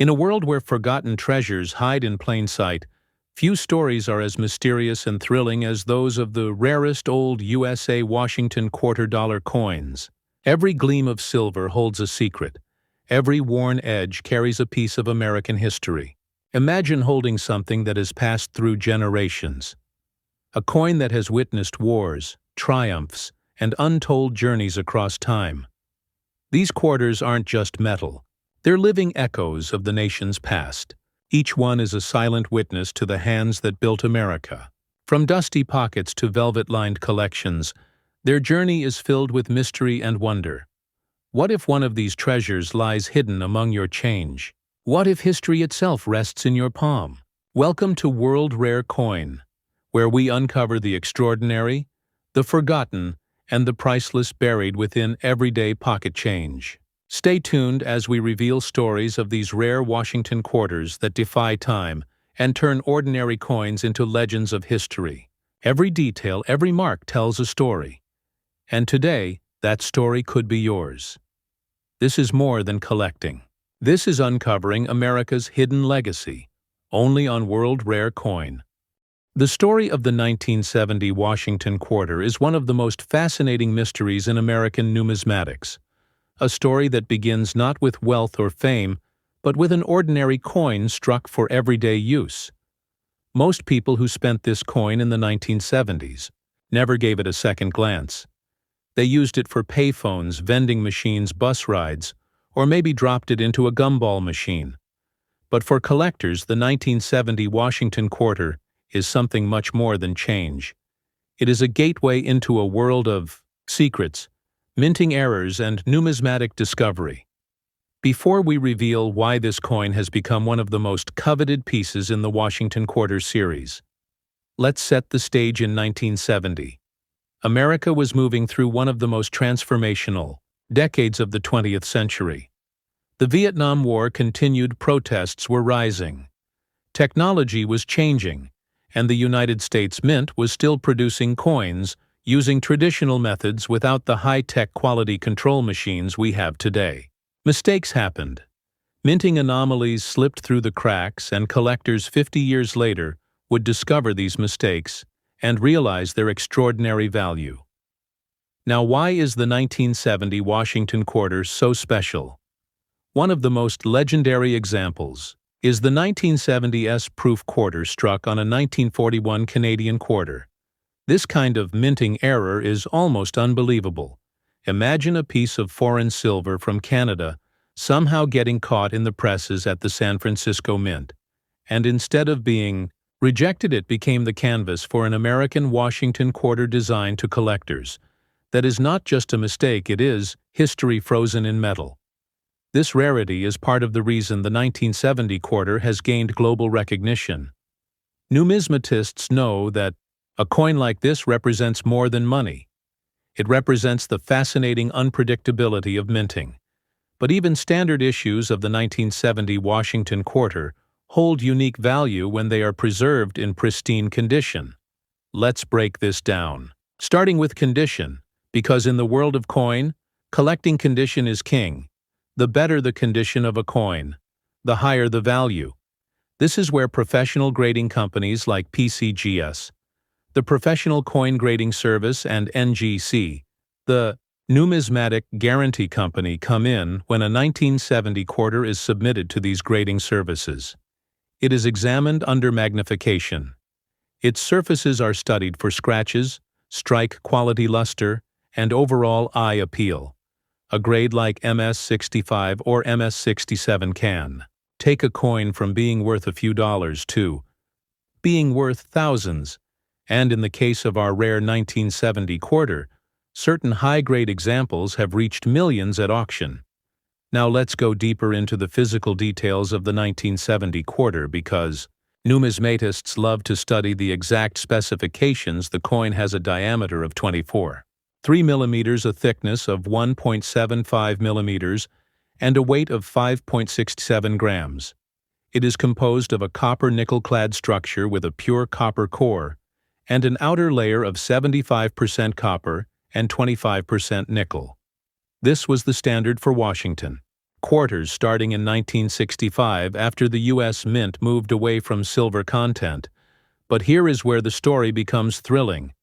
In a world where forgotten treasures hide in plain sight, few stories are as mysterious and thrilling as those of the rarest old USA Washington quarter-dollar coins. Every gleam of silver holds a secret. Every worn edge carries a piece of American history. Imagine holding something that has passed through generations. A coin that has witnessed wars, triumphs, and untold journeys across time. These quarters aren't just metal. They're living echoes of the nation's past. Each one is a silent witness to the hands that built America. From dusty pockets to velvet-lined collections, their journey is filled with mystery and wonder. What if one of these treasures lies hidden among your change? What if history itself rests in your palm? Welcome to World Rare Coin, where we uncover the extraordinary, the forgotten, and the priceless buried within everyday pocket change. Stay tuned as we reveal stories of these rare Washington quarters that defy time and turn ordinary coins into legends of history. Every detail, every mark tells a story. And today, that story could be yours. This is more than collecting. This is uncovering America's hidden legacy, only on World Rare Coin. The story of the 1970 Washington quarter is one of the most fascinating mysteries in American numismatics. A story that begins not with wealth or fame, but with an ordinary coin struck for everyday use. Most people who spent this coin in the 1970s never gave it a second glance. They used it for payphones, vending machines, bus rides, or maybe dropped it into a gumball machine. But for collectors, the 1970 Washington quarter is something much more than change. It is a gateway into a world of secrets, minting errors, and numismatic discovery. Before we reveal why this coin has become one of the most coveted pieces in the Washington Quarter series, let's set the stage in 1970. America was moving through one of the most transformational decades of the 20th century. The Vietnam War continued, protests were rising. Technology was changing, and the United States Mint was still producing coins using traditional methods without the high-tech quality control machines we have today. Mistakes happened. Minting anomalies slipped through the cracks, and collectors 50 years later would discover these mistakes and realize their extraordinary value. Now, why is the 1970 Washington quarter so special? One of the most legendary examples is the 1970 S-proof quarter struck on a 1941 Canadian quarter. This kind of minting error is almost unbelievable. Imagine a piece of foreign silver from Canada somehow getting caught in the presses at the San Francisco Mint, and instead of being rejected, it became the canvas for an American Washington quarter designed to collectors. That is not just a mistake, it is history frozen in metal. This rarity is part of the reason the 1970 quarter has gained global recognition. Numismatists know that a coin like this represents more than money. It represents the fascinating unpredictability of minting. But even standard issues of the 1970 Washington quarter hold unique value when they are preserved in pristine condition. Let's break this down. Starting with condition, because in the world of coin, collecting condition is king. The better the condition of a coin, the higher the value. This is where professional grading companies like PCGS, the Professional Coin Grading Service, and NGC, the Numismatic Guarantee Company, come in when a 1970 quarter is submitted to these grading services. It is examined under magnification. Its surfaces are studied for scratches, strike quality luster, and overall eye appeal. A grade like MS-65 or MS-67 can take a coin from being worth a few dollars to being worth thousands, and in the case of our rare 1970 quarter, certain high-grade examples have reached millions at auction. Now let's go deeper into the physical details of the 1970 quarter, because numismatists love to study the exact specifications. The coin has a diameter of 24.3 millimeters, a thickness of 1.75 millimeters, and a weight of 5.67 grams. It is composed of a copper nickel-clad structure with a pure copper core and an outer layer of 75% copper and 25% nickel. This was the standard for Washington. quarters starting in 1965 after the U.S. Mint moved away from silver content. But here is where the story becomes thrilling.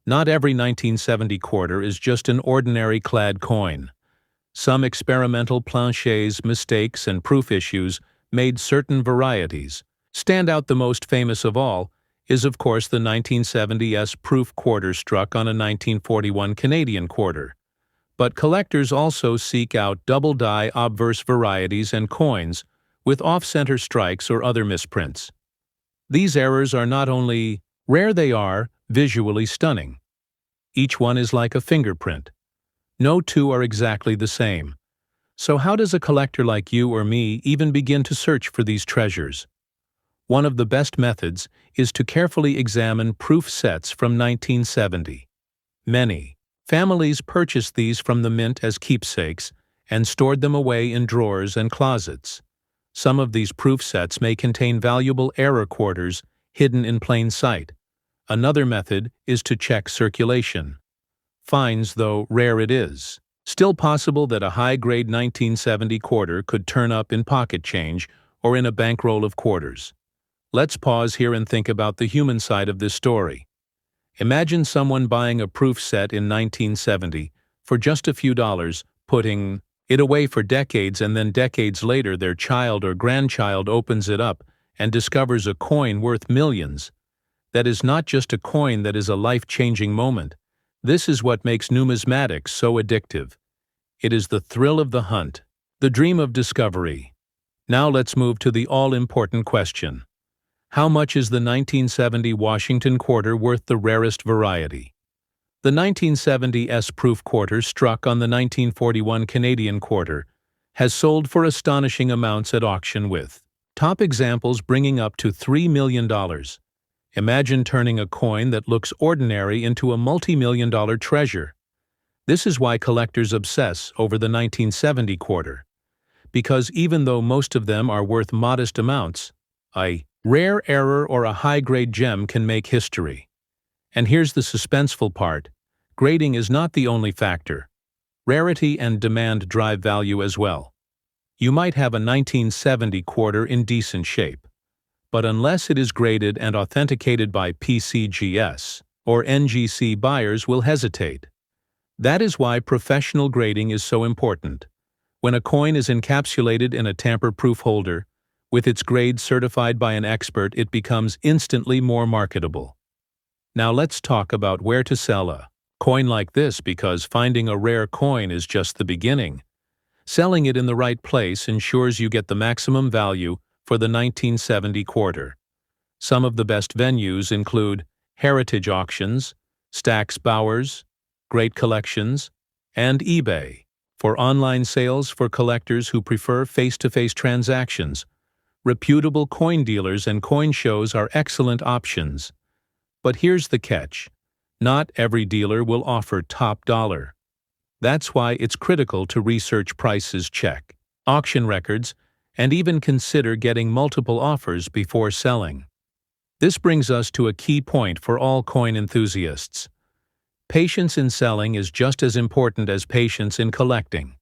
Not every 1970 quarter is just an ordinary clad coin. Some experimental planches, mistakes, and proof issues made certain varieties. Stand out the most famous of all is, of course, the 1970s proof quarter struck on a 1941 Canadian quarter. But collectors also seek out double-die obverse varieties and coins with off-center strikes or other misprints. These errors are not only rare, they are visually stunning. Each one is like a fingerprint. No two are exactly the same. So how does a collector like you or me even begin to search for these treasures? One of the best methods is to carefully examine proof sets from 1970. Many families purchased these from the mint as keepsakes and stored them away in drawers and closets. Some of these proof sets may contain valuable error quarters hidden in plain sight. Another method is to check circulation. Finds, though rare it is, still possible that a high-grade 1970 quarter could turn up in pocket change or in a bankroll of quarters. Let's pause here and think about the human side of this story. Imagine someone buying a proof set in 1970 for just a few dollars, putting it away for decades, and then decades later their child or grandchild opens it up and discovers a coin worth millions. That is not just a coin, that is a life-changing moment. This is what makes numismatics so addictive. It is the thrill of the hunt, the dream of discovery. Now let's move to the all-important question. How much is the 1970 Washington quarter worth, the rarest variety? The 1970s proof quarter struck on the 1941 Canadian quarter has sold for astonishing amounts at auction, with top examples bringing up to $3 million. Imagine turning a coin that looks ordinary into a multi-million-dollar treasure. This is why collectors obsess over the 1970 quarter. Because even though most of them are worth modest amounts, a rare error or a high-grade gem can make history. And here's the suspenseful part. Grading is not the only factor. Rarity and demand drive value as well. You might have a 1970 quarter in decent shape, but unless it is graded and authenticated by PCGS or NGC, buyers will hesitate. That is why professional grading is so important. When a coin is encapsulated in a tamper-proof holder, with its grade certified by an expert, it becomes instantly more marketable. Now let's talk about where to sell a coin like this, because finding a rare coin is just the beginning. Selling it in the right place ensures you get the maximum value for the 1970 quarter. Some of the best venues include heritage auctions, Stack's Bowers, Great Collections, and eBay. For online sales for collectors who prefer face-to-face transactions, reputable coin dealers and coin shows are excellent options. But here's the catch. Not every dealer will offer top dollar. That's why it's critical to research prices, check auction records, and even consider getting multiple offers before selling. This brings us to a key point for all coin enthusiasts. Patience in selling is just as important as patience in collecting.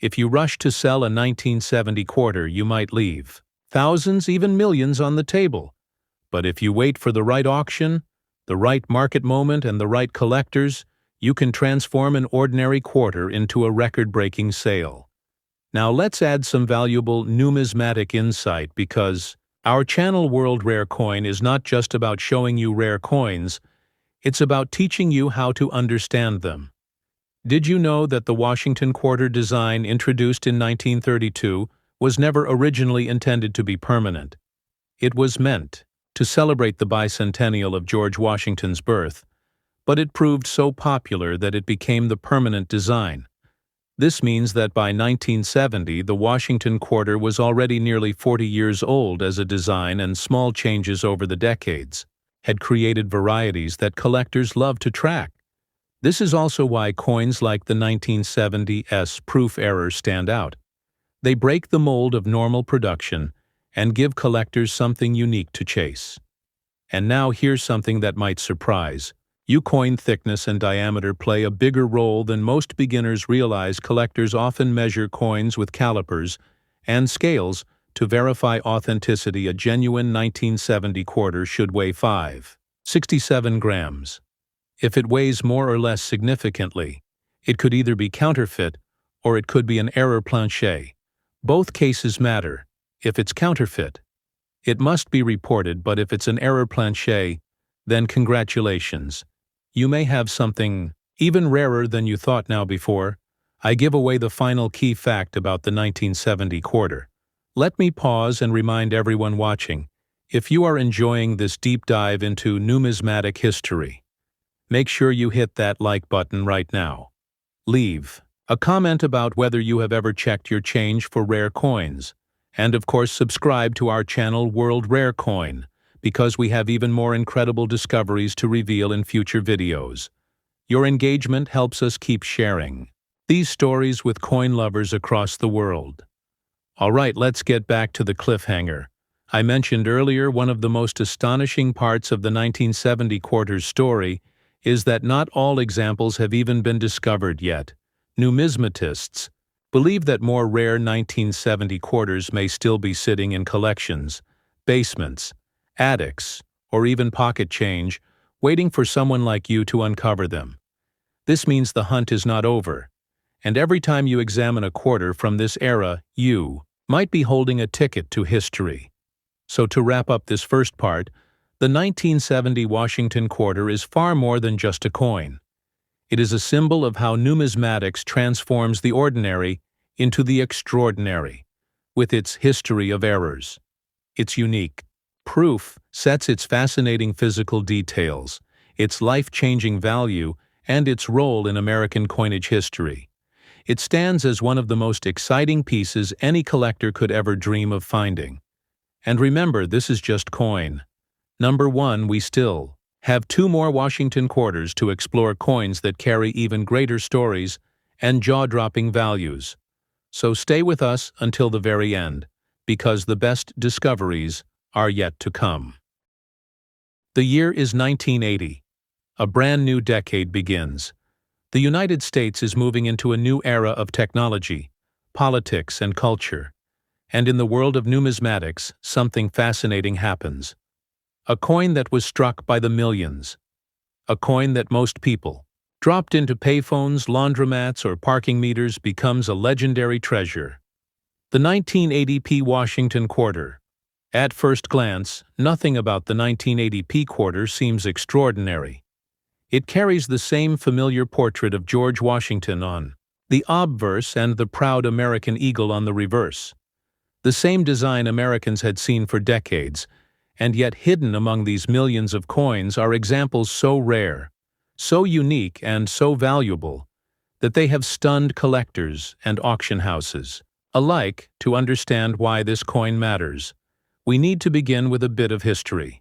If you rush to sell a 1970 quarter, you might leave thousands, even millions on the table. But if you wait for the right auction, the right market moment, and the right collectors, you can transform an ordinary quarter into a record-breaking sale. Now let's add some valuable numismatic insight, because our channel World Rare Coin is not just about showing you rare coins, it's about teaching you how to understand them. Did you know that the Washington quarter design, introduced in 1932, was never originally intended to be permanent? It was meant to celebrate the bicentennial of George Washington's birth, but it proved so popular that it became the permanent design. This means that by 1970, the Washington quarter was already nearly 40 years old as a design, and small changes over the decades had created varieties that collectors love to track. This is also why coins like the 1970s proof error stand out. They break the mold of normal production and give collectors something unique to chase. And now here's something that might surprise. Coin thickness and diameter play a bigger role than most beginners realize. Collectors often measure coins with calipers and scales to verify authenticity. A genuine 1970 quarter should weigh 5.67 grams. If it weighs more or less significantly, it could either be counterfeit or it could be an error planche. Both cases matter. If it's counterfeit, it must be reported, but if it's an error planche, then congratulations. You may have something even rarer than you thought. Now, before I give away the final key fact about the 1970 quarter, let me pause and remind everyone watching, if you are enjoying this deep dive into numismatic history, make sure you hit that like button right now. Leave a comment about whether you have ever checked your change for rare coins, and of course subscribe to our channel World Rare Coin, because we have even more incredible discoveries to reveal in future videos. Your engagement helps us keep sharing these stories with coin lovers across the world. Alright, let's get back to the cliffhanger. I mentioned earlier, one of the most astonishing parts of the 1970 quarter's story is that not all examples have even been discovered yet. Numismatists believe that more rare 1970 quarters may still be sitting in collections, basements, attics, or even pocket change, waiting for someone like you to uncover them. This means the hunt is not over, and every time you examine a quarter from this era, you might be holding a ticket to history. So to wrap up this first part, the 1970 Washington quarter is far more than just a coin. It is a symbol of how numismatics transforms the ordinary into the extraordinary, with its history of errors. Its unique proof sets its fascinating physical details, its life-changing value, and its role in American coinage history. It stands as one of the most exciting pieces any collector could ever dream of finding. And remember, this is just coin number 1. We still have 2 more Washington quarters to explore, coins that carry even greater stories and jaw-dropping values. So stay with us until the very end, because the best discoveries are yet to come. The year is 1980. A brand new decade begins. The United States is moving into a new era of technology, politics, and culture. And in the world of numismatics, something fascinating happens. A coin that was struck by the millions. A coin that most people dropped into payphones, laundromats, or parking meters becomes a legendary treasure. The 1980p Washington quarter. At first glance, nothing about the 1980p quarter seems extraordinary. It carries the same familiar portrait of George Washington on the obverse and the proud American eagle on the reverse. The same design Americans had seen for decades, and yet hidden among these millions of coins are examples so rare, so unique, and so valuable that they have stunned collectors and auction houses alike. To understand why this coin matters, we need to begin with a bit of history.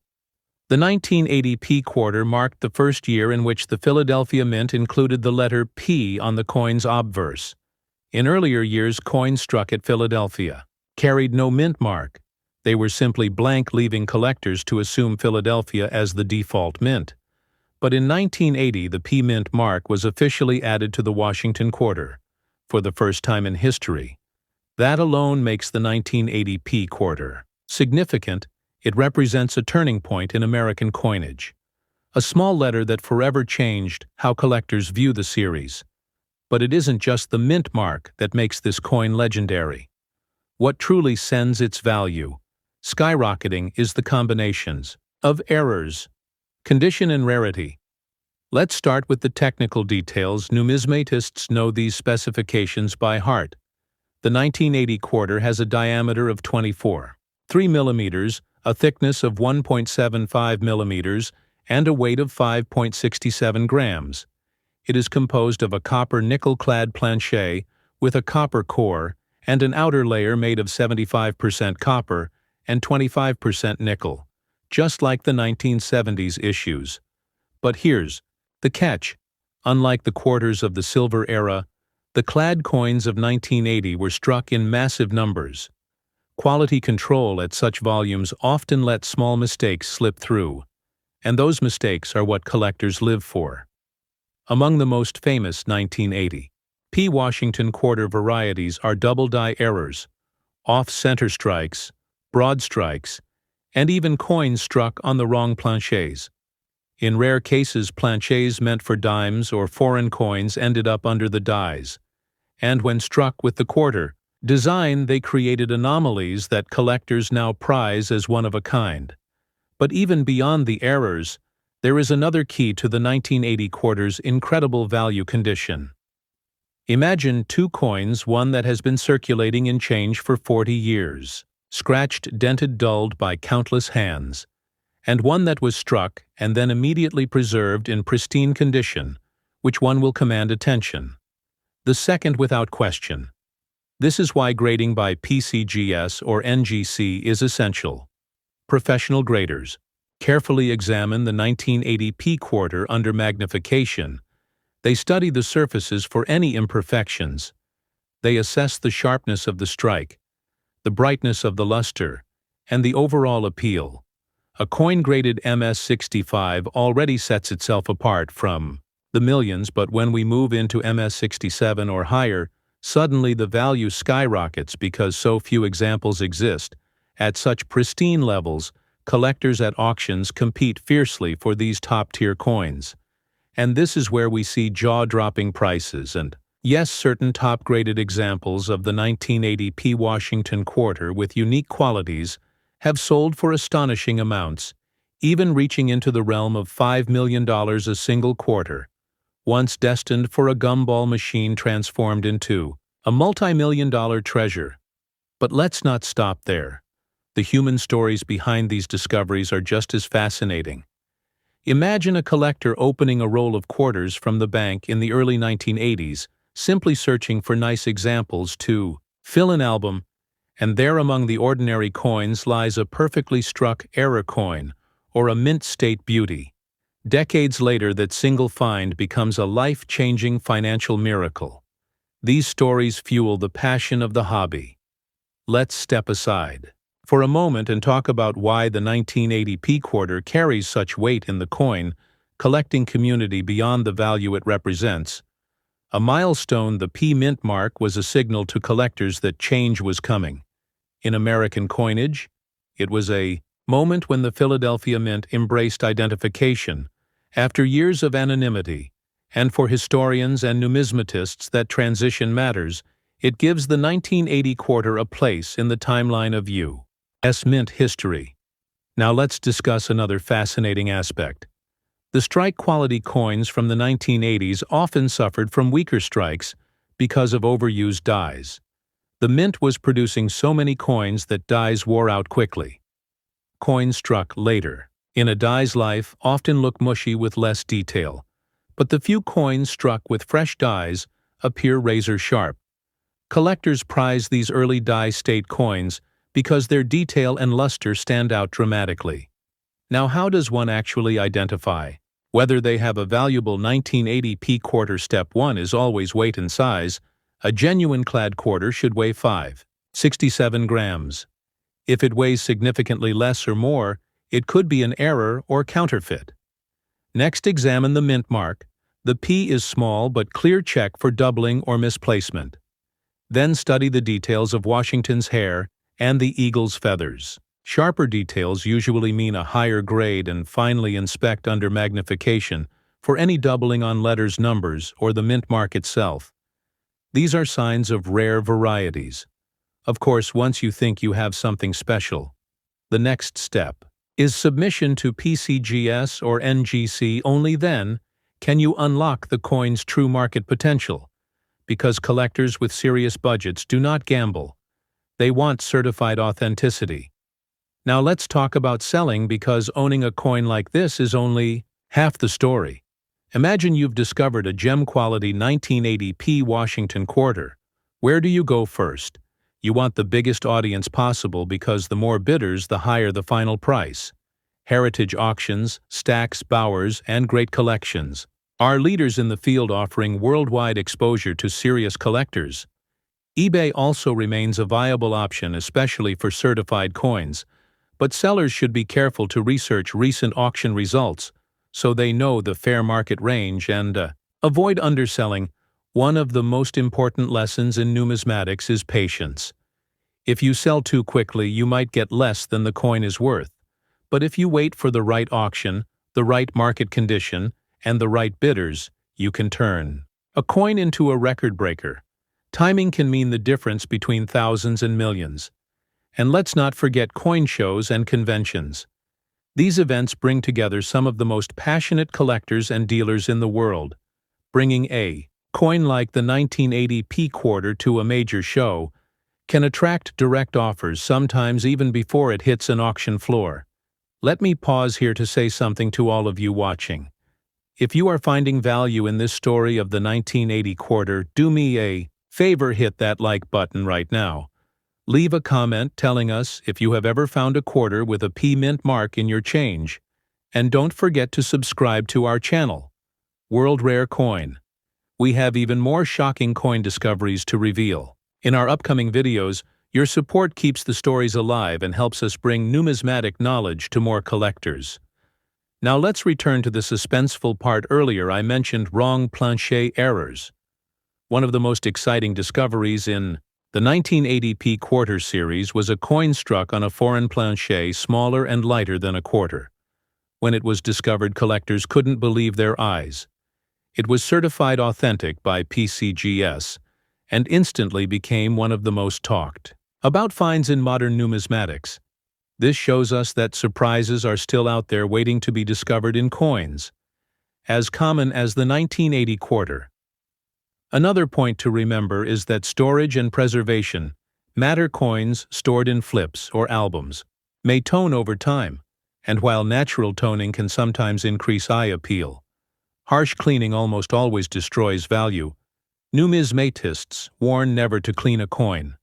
The 1980p quarter marked the first year in which the Philadelphia Mint included the letter P on the coin's obverse. In earlier years, coins struck at Philadelphia carried no mint mark. They were simply blank, leaving collectors to assume Philadelphia as the default mint. But in 1980, the P mint mark was officially added to the Washington quarter, for the first time in history. That alone makes the 1980p quarter significant. It represents a turning point in American coinage, a small letter that forever changed how collectors view the series. But it isn't just the mint mark that makes this coin legendary. What truly sends its value skyrocketing is the combinations of errors, condition, and rarity. Let's start with the technical details. Numismatists know these specifications by heart. The 1980 quarter has a diameter of 24.3 millimeters, a thickness of 1.75 millimeters, and a weight of 5.67 grams. It is composed of a copper nickel-clad planche with a copper core and an outer layer made of 75% copper and 25% nickel, just like the 1970s issues. But here's the catch. Unlike the quarters of the silver era, the clad coins of 1980 were struck in massive numbers. Quality control at such volumes often let small mistakes slip through, And those mistakes are what collectors live for. Among the most famous 1980 P. Washington quarter varieties are double die errors, off-center strikes, broad strikes, and even coins struck on the wrong planchets. In rare cases, planchets meant for dimes or foreign coins ended up under the dies, and when struck with the quarter design, they created anomalies that collectors now prize as one of a kind. But even beyond the errors, there is another key to the 1980 quarter's incredible value condition. Imagine two coins, one that has been circulating in change for 40 years, scratched, dented, dulled by countless hands, and one that was struck and then immediately preserved in pristine condition. Which one will command attention? The second, without question. This is why grading by PCGS or NGC is essential. Professional graders carefully examine the 1980 P quarter under magnification. They study the surfaces for any imperfections. They assess the sharpness of the strike, the brightness of the luster, and the overall appeal. A coin graded MS65 already sets itself apart from the millions, but when we move into MS67 or higher, suddenly the value skyrockets because so few examples exist. At such pristine levels, collectors at auctions compete fiercely for these top-tier coins. And this is where we see jaw-dropping prices and, yes, certain top-graded examples of the 1980 P. Washington quarter with unique qualities have sold for astonishing amounts, even reaching into the realm of $5 million a single quarter, once destined for a gumball machine transformed into a multi-million-dollar treasure. But let's not stop there. The human stories behind these discoveries are just as fascinating. Imagine a collector opening a roll of quarters from the bank in the early 1980s, simply searching for nice examples to fill an album, and there among the ordinary coins lies a perfectly struck error coin or a mint-state beauty. Decades later, that single find becomes a life-changing financial miracle. These stories fuel the passion of the hobby. Let's step aside for a moment and talk about why the 1980 P quarter carries such weight in the coin collecting community beyond the value it represents. A milestone, the P mint mark was a signal to collectors that change was coming. In American coinage, it was a moment when the Philadelphia Mint embraced identification after years of anonymity, and for historians and numismatists that transition matters. It gives the 1980 quarter a place in the timeline of U.S. mint history. Now let's discuss another fascinating aspect. The strike-quality coins from the 1980s often suffered from weaker strikes because of overused dies. The mint was producing so many coins that dies wore out quickly. Coins struck later in a die's life often look mushy with less detail, but the few coins struck with fresh dies appear razor-sharp. Collectors prize these early die-state coins because their detail and luster stand out dramatically. Now, how does one actually identify whether they have a valuable 1980 P quarter? Step 1 is always weight and size. A genuine clad quarter should weigh 5.67 grams. If it weighs significantly less or more, it could be an error or counterfeit. Next, examine the mint mark. The P is small but clear, check for doubling or misplacement. Then study the details of Washington's hair and the eagle's feathers. Sharper details usually mean a higher grade, and finally inspect under magnification for any doubling on letters, numbers, or the mint mark itself. These are signs of rare varieties. Of course, once you think you have something special, the next step is submission to PCGS or NGC. Only then can you unlock the coin's true market potential, because collectors with serious budgets do not gamble. They want certified authenticity. Now let's talk about selling, because owning a coin like this is only half the story. Imagine you've discovered a gem-quality 1980 P Washington quarter. Where do you go first? You want the biggest audience possible, because the more bidders, the higher the final price. Heritage auctions, Stacks, Bowers, and Great Collections are leaders in the field, offering worldwide exposure to serious collectors. eBay also remains a viable option, especially for certified coins, but sellers should be careful to research recent auction results so they know the fair market range and avoid underselling. One of the most important lessons in numismatics is patience. If you sell too quickly, you might get less than the coin is worth. But if you wait for the right auction, the right market condition, and the right bidders, you can turn a coin into a record breaker. Timing can mean the difference between thousands and millions. And let's not forget coin shows and conventions. These events bring together some of the most passionate collectors and dealers in the world. Bringing a coin like the 1980 P quarter to a major show can attract direct offers, sometimes even before it hits an auction floor. Let me pause here to say something to all of you watching. If you are finding value in this story of the 1980 quarter, do me a favor, hit that like button right now. Leave a comment telling us if you have ever found a quarter with a P mint mark in your change. And don't forget to subscribe to our channel, World Rare Coin. We have even more shocking coin discoveries to reveal. In our upcoming videos, your support keeps the stories alive and helps us bring numismatic knowledge to more collectors. Now let's return to the suspenseful part. Earlier I mentioned wrong plancher errors. One of the most exciting discoveries in the 1980 P quarter series was a coin struck on a foreign plancher smaller and lighter than a quarter. When it was discovered, collectors couldn't believe their eyes. It was certified authentic by PCGS and instantly became one of the most talked about finds in modern numismatics. This shows us that surprises are still out there waiting to be discovered in coins, as common as the 1980 quarter. Another point to remember is that storage and preservation matter. Coins stored in flips or albums may tone over time, and while natural toning can sometimes increase eye appeal, harsh cleaning almost always destroys value. Numismatists warn never to clean a coin,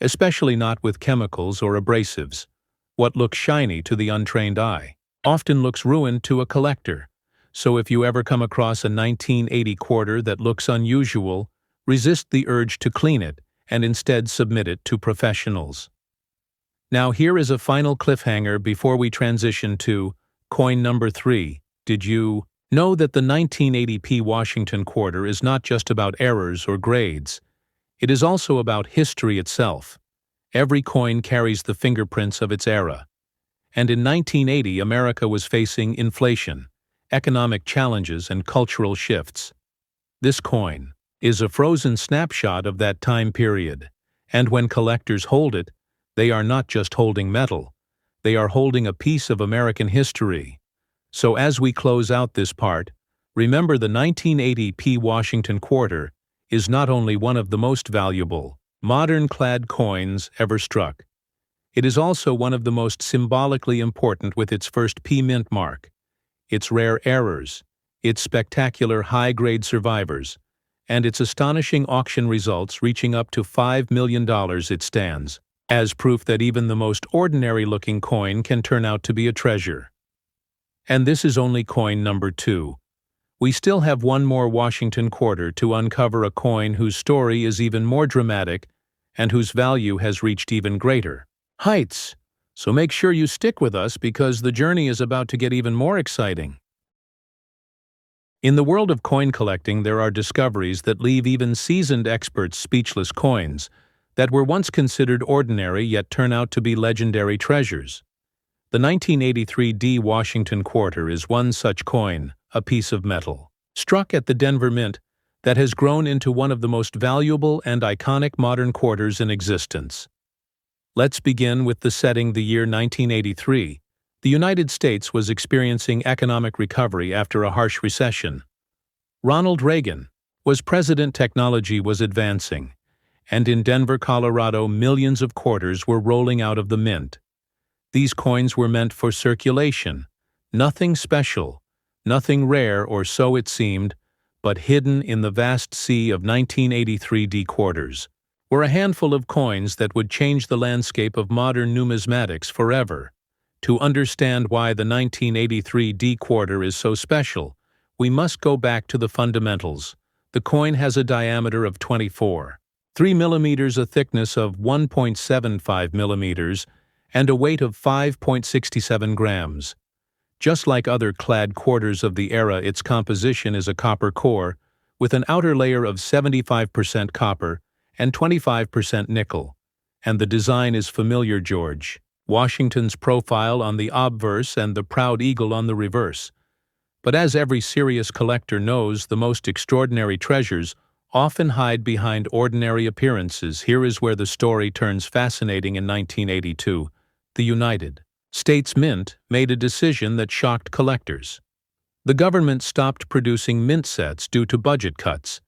especially not with chemicals or abrasives. What looks shiny to the untrained eye often looks ruined to a collector. So if you ever come across a 1980 quarter that looks unusual, resist the urge to clean it and instead submit it to professionals. Now here is a final cliffhanger before we transition to coin number 3. Did you know that the 1980 P Washington quarter is not just about errors or grades? It is also about history itself. Every coin carries the fingerprints of its era. And in 1980, America was facing inflation, economic challenges, and cultural shifts. This coin is a frozen snapshot of that time period. And when collectors hold it, they are not just holding metal, they are holding a piece of American history. So as we close out this part, remember the 1980 P Washington quarter is not only one of the most valuable modern-clad coins ever struck, it is also one of the most symbolically important with its first P mint mark, its rare errors, its spectacular high-grade survivors, and its astonishing auction results reaching up to $5 million. It stands as proof that even the most ordinary-looking coin can turn out to be a treasure. And this is only coin number 2. We still have one more Washington quarter to uncover, a coin whose story is even more dramatic and whose value has reached even greater heights. So make sure you stick with us because the journey is about to get even more exciting. In the world of coin collecting, there are discoveries that leave even seasoned experts speechless. Coins that were once considered ordinary yet turn out to be legendary treasures. The 1983 D Washington quarter is one such coin, a piece of metal struck at the Denver Mint that has grown into one of the most valuable and iconic modern quarters in existence. Let's begin with the setting. The year 1983. The United States was experiencing economic recovery after a harsh recession. Ronald Reagan was president, technology was advancing, and in Denver, Colorado, millions of quarters were rolling out of the mint. These coins were meant for circulation, nothing special, nothing rare, or so it seemed, but hidden in the vast sea of 1983 D quarters were a handful of coins that would change the landscape of modern numismatics forever. To understand why the 1983 D quarter is so special, we must go back to the fundamentals. The coin has a diameter of 24.3 millimeters, a thickness of 1.75 millimeters, and a weight of 5.67 grams. Just like other clad quarters of the era, its composition is a copper core, with an outer layer of 75% copper and 25% nickel. And the design is familiar: George Washington's profile on the obverse and the proud eagle on the reverse. But as every serious collector knows, the most extraordinary treasures often hide behind ordinary appearances. Here is where the story turns fascinating. In 1982, the United States Mint made a decision that shocked collectors. The government stopped producing mint sets due to budget cuts,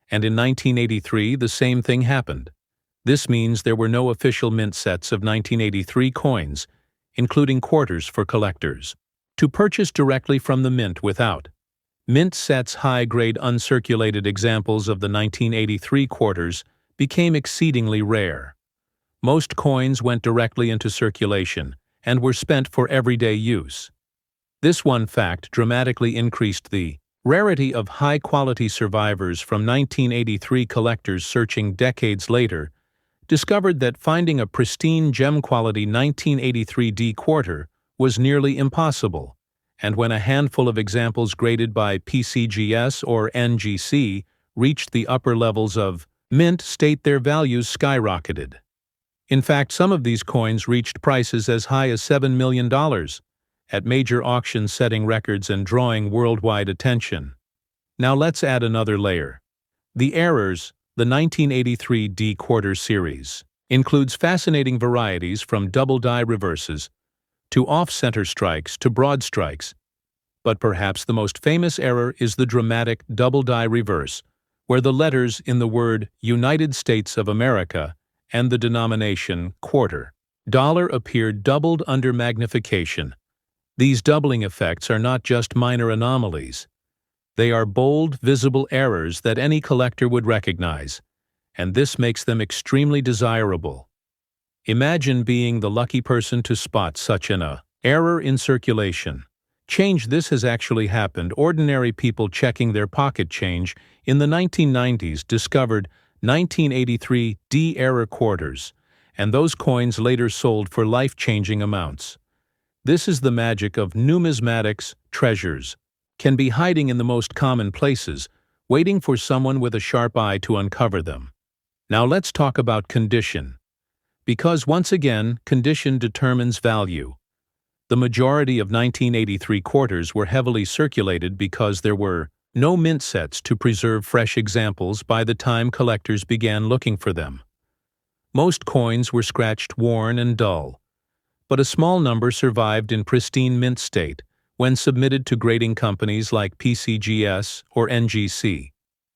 and in 1983 the same thing happened. This means there were no official mint sets of 1983 coins, including quarters for collectors to purchase directly from the mint without. Mint sets, high-grade uncirculated examples of the 1983 quarters, became exceedingly rare. Most coins went directly into circulation and were spent for everyday use. This one fact dramatically increased the rarity of high-quality survivors. From 1983, collectors searching decades later discovered that finding a pristine gem-quality 1983 D quarter was nearly impossible, and when a handful of examples graded by PCGS or NGC reached the upper levels of mint state, their values skyrocketed. In fact, some of these coins reached prices as high as $7 million at major auctions, setting records and drawing worldwide attention. Now let's add another layer. The errors. The 1983 D quarter series includes fascinating varieties from double-die reverses to off-center strikes to broad strikes. But perhaps the most famous error is the dramatic double-die reverse, where the letters in the word United States of America and the denomination quarter dollar appeared doubled under magnification. These doubling effects are not just minor anomalies. They are bold, visible errors that any collector would recognize, and this makes them extremely desirable. Imagine being the lucky person to spot such an error in circulation. Change. This has actually happened. Ordinary people checking their pocket change in the 1990s discovered 1983 D error quarters, and those coins later sold for life-changing amounts. This is the magic of numismatics. Treasures can be hiding in the most common places, waiting for someone with a sharp eye to uncover them. Now let's talk about condition. Because once again, condition determines value. The majority of 1983 quarters were heavily circulated because there were no mint sets to preserve fresh examples by the time collectors began looking for them. Most coins were scratched, worn, and dull, but a small number survived in pristine mint state when submitted to grading companies like PCGS or NGC.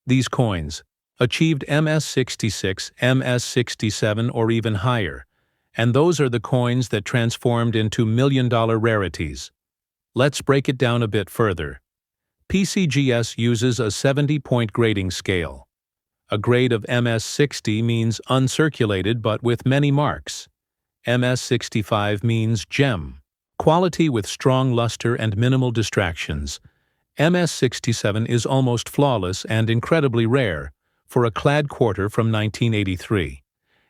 These coins achieved MS66, MS67, or even higher, and those are the coins that transformed into million-dollar rarities. Let's break it down a bit further. PCGS uses a 70-point grading scale. A grade of MS60 means uncirculated but with many marks. MS65 means gem quality with strong luster and minimal distractions. MS67 is almost flawless and incredibly rare for a clad quarter from 1983.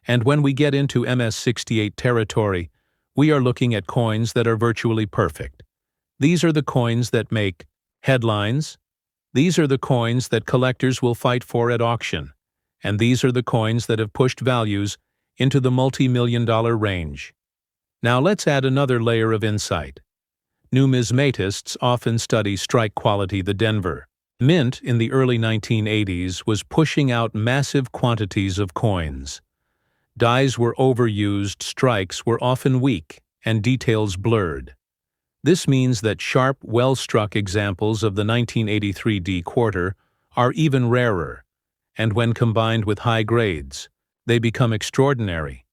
And when we get into MS68 territory, we are looking at coins that are virtually perfect. These are the coins that make headlines. These are the coins that collectors will fight for at auction. And these are the coins that have pushed values into the multi-million-dollar range. Now let's add another layer of insight. Numismatists often study strike quality. The Denver Mint in the early 1980s was pushing out massive quantities of coins. Dies were overused, strikes were often weak, and details blurred. This means that sharp, well-struck examples of the 1983 D quarter are even rarer, and when combined with high grades, they become extraordinary.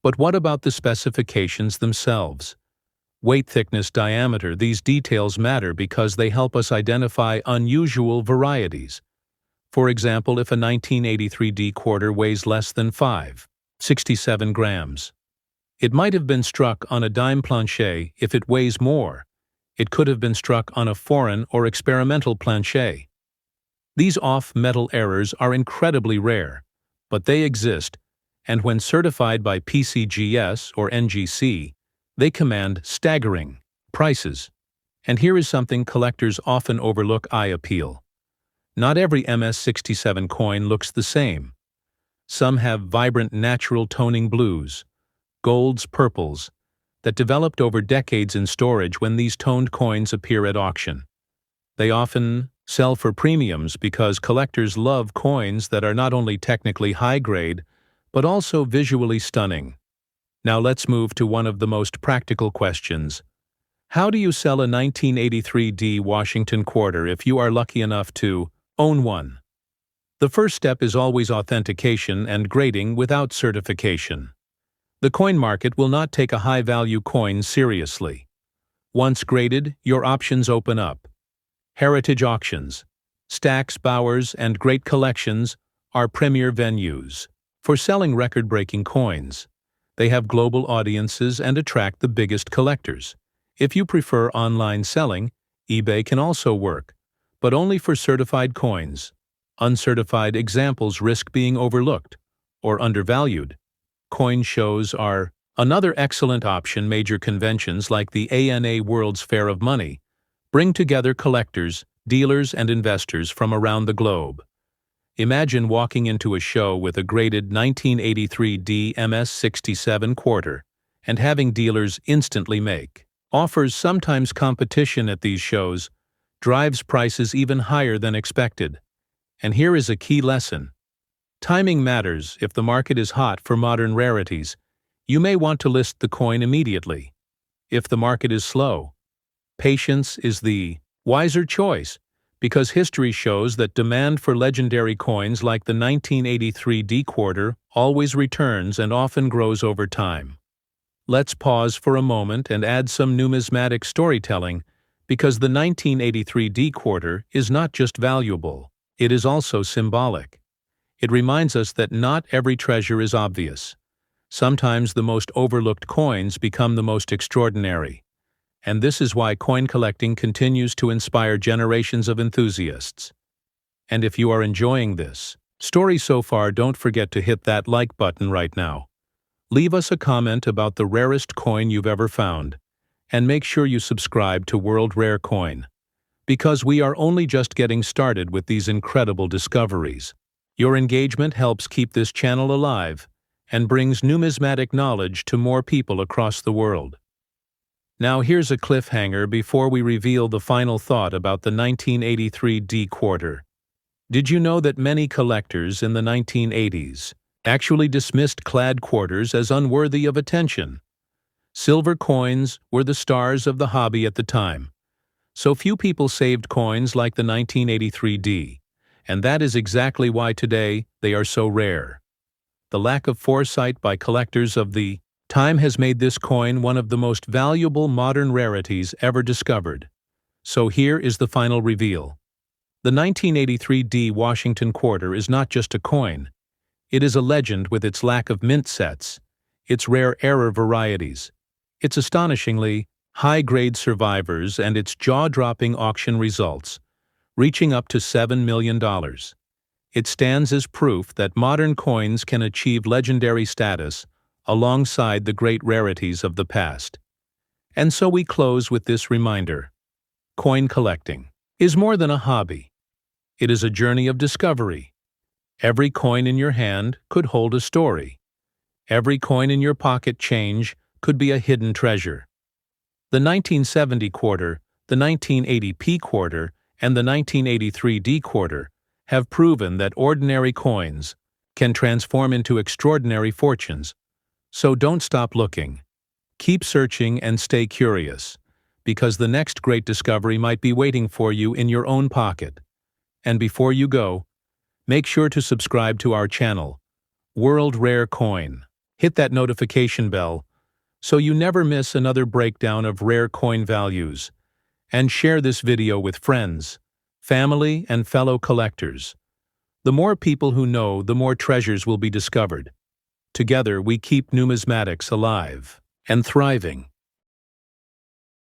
But what about the specifications themselves? Weight, thickness, diameter. These details matter because they help us identify unusual varieties. For example, if a 1983 D quarter weighs less than 5.67 grams, it might have been struck on a dime plancher. If it weighs more, it could have been struck on a foreign or experimental plancher. These off-metal errors are incredibly rare, but they exist, and when certified by PCGS or NGC, They command staggering prices. And here is something collectors often overlook: eye appeal. Not every MS-67 coin looks the same. Some have vibrant natural toning blues, golds, purples, that developed over decades in storage when these toned coins appear at auction. They often sell for premiums because collectors love coins that are not only technically high-grade, but also visually stunning. Now let's move to one of the most practical questions. How do you sell a 1983D Washington quarter if you are lucky enough to own one? The first step is always authentication and grading without certification. The coin market will not take a high-value coin seriously. Once graded, your options open up. Heritage auctions, Stack's, Bowers, and Great Collections are premier venues for selling record-breaking coins. They have global audiences and attract the biggest collectors. If you prefer online selling, eBay can also work, but only for certified coins. Uncertified examples risk being overlooked or undervalued. Coin shows are another excellent option. Major conventions like the ANA World's Fair of Money bring together collectors, dealers, and investors from around the globe. Imagine walking into a show with a graded 1983D MS-67 quarter and having dealers instantly make offers. Sometimes competition at these shows drives prices even higher than expected. And here is a key lesson. Timing matters. If the market is hot for modern rarities, you may want to list the coin immediately. If the market is slow, patience is the wiser choice, because history shows that demand for legendary coins like the 1983D quarter always returns and often grows over time. Let's pause for a moment and add some numismatic storytelling, because the 1983D quarter is not just valuable, it is also symbolic. It reminds us that not every treasure is obvious. Sometimes the most overlooked coins become the most extraordinary. And this is why coin collecting continues to inspire generations of enthusiasts. And if you are enjoying this story so far, don't forget to hit that like button right now. Leave us a comment about the rarest coin you've ever found, and make sure you subscribe to World Rare Coin, because we are only just getting started with these incredible discoveries. Your engagement helps keep this channel alive and brings numismatic knowledge to more people across the world. Now here's a cliffhanger before we reveal the final thought about the 1983D quarter. Did you know that many collectors in the 1980s actually dismissed clad quarters as unworthy of attention? Silver coins were the stars of the hobby at the time. So few people saved coins like the 1983D, and that is exactly why today they are so rare. The lack of foresight by collectors of the time has made this coin one of the most valuable modern rarities ever discovered. So here is the final reveal. The 1983D Washington quarter is not just a coin. It is a legend with its lack of mint sets, its rare error varieties, its astonishingly high-grade survivors, and its jaw-dropping auction results, reaching up to $7 million. It stands as proof that modern coins can achieve legendary status alongside the great rarities of the past. And so we close with this reminder. Coin collecting is more than a hobby. It is a journey of discovery. Every coin in your hand could hold a story. Every coin in your pocket change could be a hidden treasure. The 1970 quarter, the 1980p quarter, and the 1983D quarter have proven that ordinary coins can transform into extraordinary fortunes. So don't stop looking. Keep searching and stay curious, because the next great discovery might be waiting for you in your own pocket. And before you go, make sure to subscribe to our channel, World Rare Coin. Hit that notification bell so you never miss another breakdown of rare coin values, and share this video with friends, family, and fellow collectors. The more people who know, the more treasures will be discovered. Together, we keep numismatics alive and thriving.